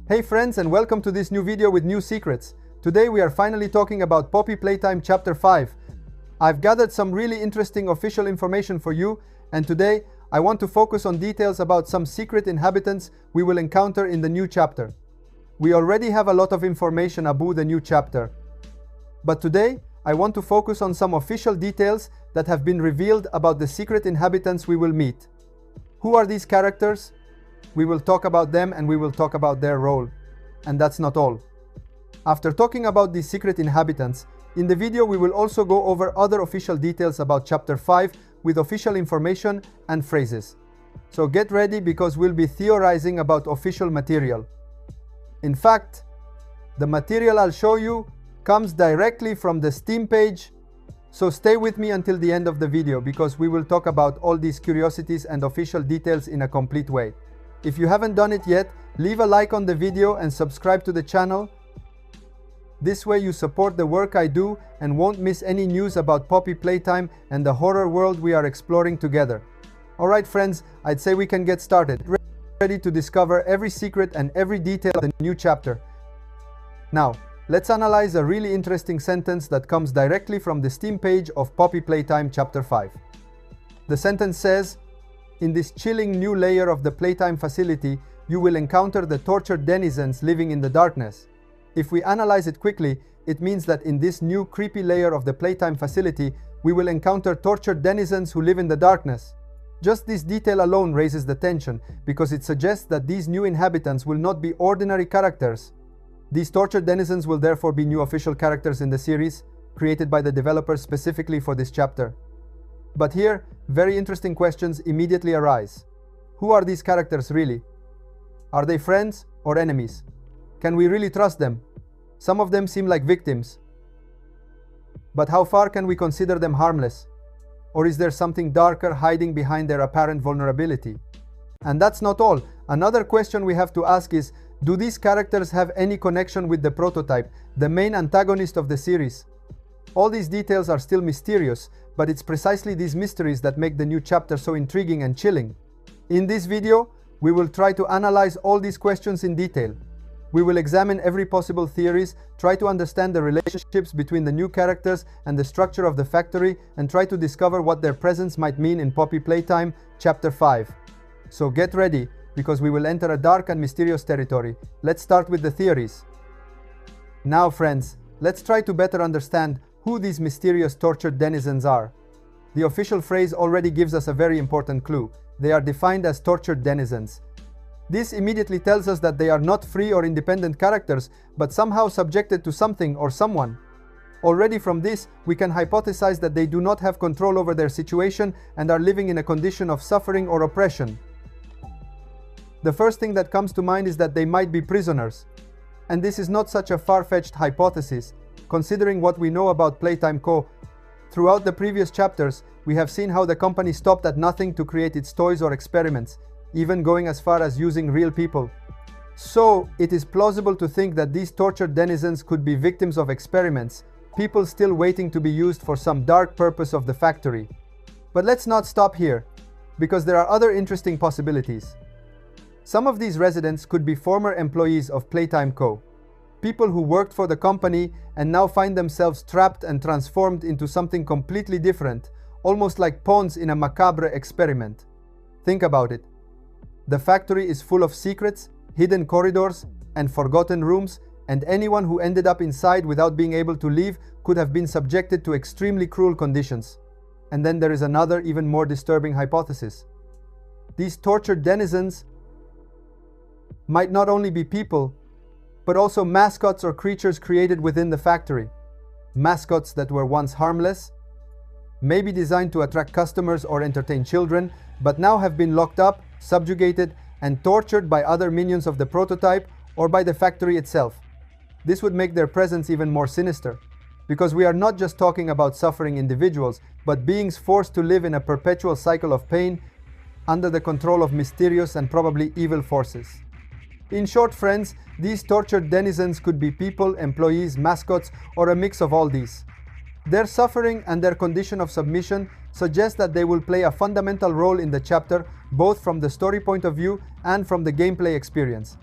Hey friends, and welcome to this new video with new secrets. Today we are finally talking about Poppy Playtime Chapter 5. I've gathered some really interesting official information for you, and today I want to focus on details about some secret inhabitants we will encounter in the new chapter. We already have a lot of information about the new chapter, but today I want to focus on some official details that have been revealed about the secret inhabitants we will meet. Who are these characters? We will talk about them and we will talk about their role. And that's not all. After talking about these secret inhabitants, in the video we will also go over other official details about Chapter 5 with official information and phrases. So get ready because we'll be theorizing about official material. In fact, the material I'll show you comes directly from the Steam page, so stay with me until the end of the video because we will talk about all these curiosities and official details in a complete way. If you haven't done it yet, leave a like on the video and subscribe to the channel. This way you support the work I do and won't miss any news about Poppy Playtime and the horror world we are exploring together. Alright friends, I'd say we can get started. Ready to discover every secret and every detail of the new chapter. Now, let's analyze a really interesting sentence that comes directly from the Steam page of Poppy Playtime Chapter 5. The sentence says, "In this chilling new layer of the Playtime facility, you will encounter the tortured denizens living in the darkness." If we analyze it quickly, it means that in this new creepy layer of the Playtime facility, we will encounter tortured denizens who live in the darkness. Just this detail alone raises the tension, because it suggests that these new inhabitants will not be ordinary characters. These tortured denizens will therefore be new official characters in the series, created by the developers specifically for this chapter. But here, very interesting questions immediately arise. Who are these characters really? Are they friends or enemies? Can we really trust them? Some of them seem like victims. But how far can we consider them harmless? Or is there something darker hiding behind their apparent vulnerability? And that's not all. Another question we have to ask is, do these characters have any connection with the prototype, the main antagonist of the series? All these details are still mysterious, but it's precisely these mysteries that make the new chapter so intriguing and chilling. In this video, we will try to analyze all these questions in detail. We will examine every possible theories, try to understand the relationships between the new characters and the structure of the factory, and try to discover what their presence might mean in Poppy Playtime Chapter 5. So get ready, because we will enter a dark and mysterious territory. Let's start with the theories. Now friends, let's try to better understand who these mysterious tortured denizens are. The official phrase already gives us a very important clue. They are defined as tortured denizens. This immediately tells us that they are not free or independent characters, but somehow subjected to something or someone. Already from this, we can hypothesize that they do not have control over their situation and are living in a condition of suffering or oppression. The first thing that comes to mind is that they might be prisoners. And this is not such a far-fetched hypothesis, considering what we know about Playtime Co. Throughout the previous chapters, we have seen how the company stopped at nothing to create its toys or experiments, even going as far as using real people. So, it is plausible to think that these tortured denizens could be victims of experiments, people still waiting to be used for some dark purpose of the factory. But let's not stop here, because there are other interesting possibilities. Some of these residents could be former employees of Playtime Co. People who worked for the company and now find themselves trapped and transformed into something completely different, almost like pawns in a macabre experiment. Think about it. The factory is full of secrets, hidden corridors, and forgotten rooms, and anyone who ended up inside without being able to leave could have been subjected to extremely cruel conditions. And then there is another, even more disturbing hypothesis. These tortured denizens might not only be people, but also mascots or creatures created within the factory. Mascots that were once harmless, maybe designed to attract customers or entertain children, but now have been locked up, subjugated, and tortured by other minions of the prototype or by the factory itself. This would make their presence even more sinister, because we are not just talking about suffering individuals, but beings forced to live in a perpetual cycle of pain under the control of mysterious and probably evil forces. In short, friends, these tortured denizens could be people, employees, mascots, or a mix of all these. Their suffering and their condition of submission suggest that they will play a fundamental role in the chapter, both from the story point of view and from the gameplay experience.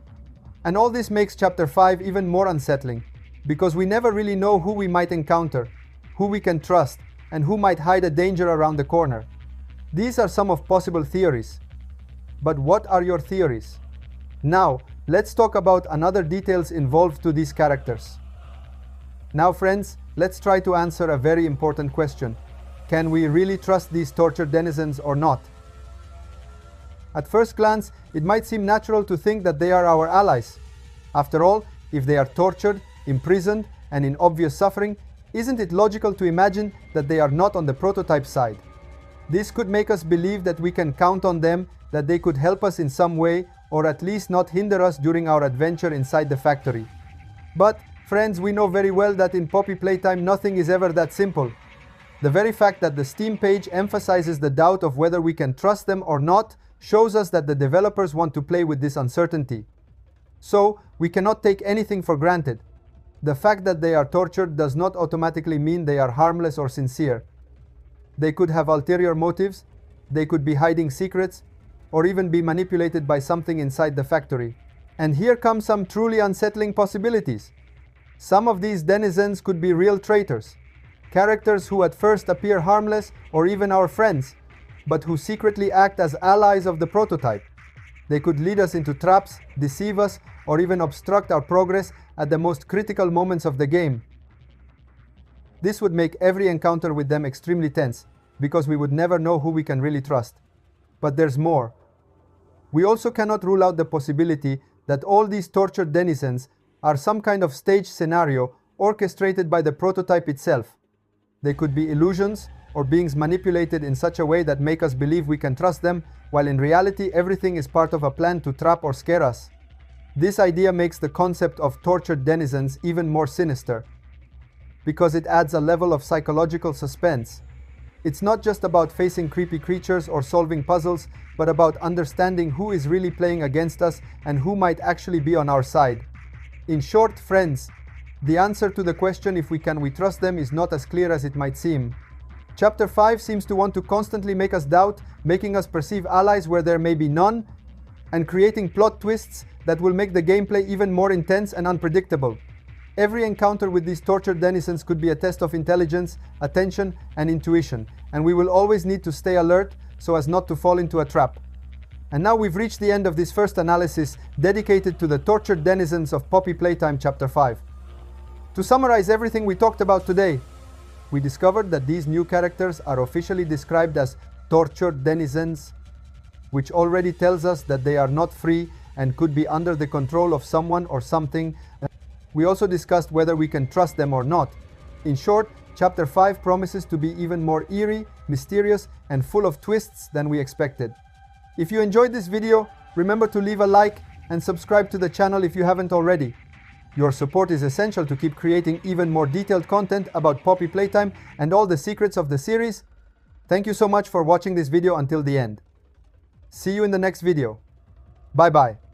And all this makes Chapter 5 even more unsettling, because we never really know who we might encounter, who we can trust, and who might hide a danger around the corner. These are some of possible theories. But what are your theories? Now, let's talk about another details involved to these characters. Now friends, let's try to answer a very important question. Can we really trust these tortured denizens or not? At first glance, it might seem natural to think that they are our allies. After all, if they are tortured, imprisoned, and in obvious suffering, isn't it logical to imagine that they are not on the prototype side? This could make us believe that we can count on them, that they could help us in some way, or at least not hinder us during our adventure inside the factory. But, friends, we know very well that in Poppy Playtime nothing is ever that simple. The very fact that the Steam page emphasizes the doubt of whether we can trust them or not shows us that the developers want to play with this uncertainty. So, we cannot take anything for granted. The fact that they are tortured does not automatically mean they are harmless or sincere. They could have ulterior motives, they could be hiding secrets, or even be manipulated by something inside the factory. And here come some truly unsettling possibilities. Some of these denizens could be real traitors, characters who at first appear harmless or even our friends, but who secretly act as allies of the prototype. They could lead us into traps, deceive us, or even obstruct our progress at the most critical moments of the game. This would make every encounter with them extremely tense, because we would never know who we can really trust. But there's more. We also cannot rule out the possibility that all these tortured denizens are some kind of staged scenario orchestrated by the prototype itself. They could be illusions or beings manipulated in such a way that make us believe we can trust them, while in reality everything is part of a plan to trap or scare us. This idea makes the concept of tortured denizens even more sinister, because it adds a level of psychological suspense. It's not just about facing creepy creatures or solving puzzles, but about understanding who is really playing against us and who might actually be on our side. In short, friends, the answer to the question if we trust them is not as clear as it might seem. Chapter 5 seems to want to constantly make us doubt, making us perceive allies where there may be none, and creating plot twists that will make the gameplay even more intense and unpredictable. Every encounter with these tortured denizens could be a test of intelligence, attention, and intuition, and we will always need to stay alert so as not to fall into a trap. And now we've reached the end of this first analysis dedicated to the tortured denizens of Poppy Playtime Chapter 5. To summarize everything we talked about today, we discovered that these new characters are officially described as tortured denizens, which already tells us that they are not free and could be under the control of someone or something. We also discussed whether we can trust them or not. In short, Chapter 5 promises to be even more eerie, mysterious, and full of twists than we expected. If you enjoyed this video, remember to leave a like and subscribe to the channel if you haven't already. Your support is essential to keep creating even more detailed content about Poppy Playtime and all the secrets of the series. Thank you so much for watching this video until the end. See you in the next video. Bye bye.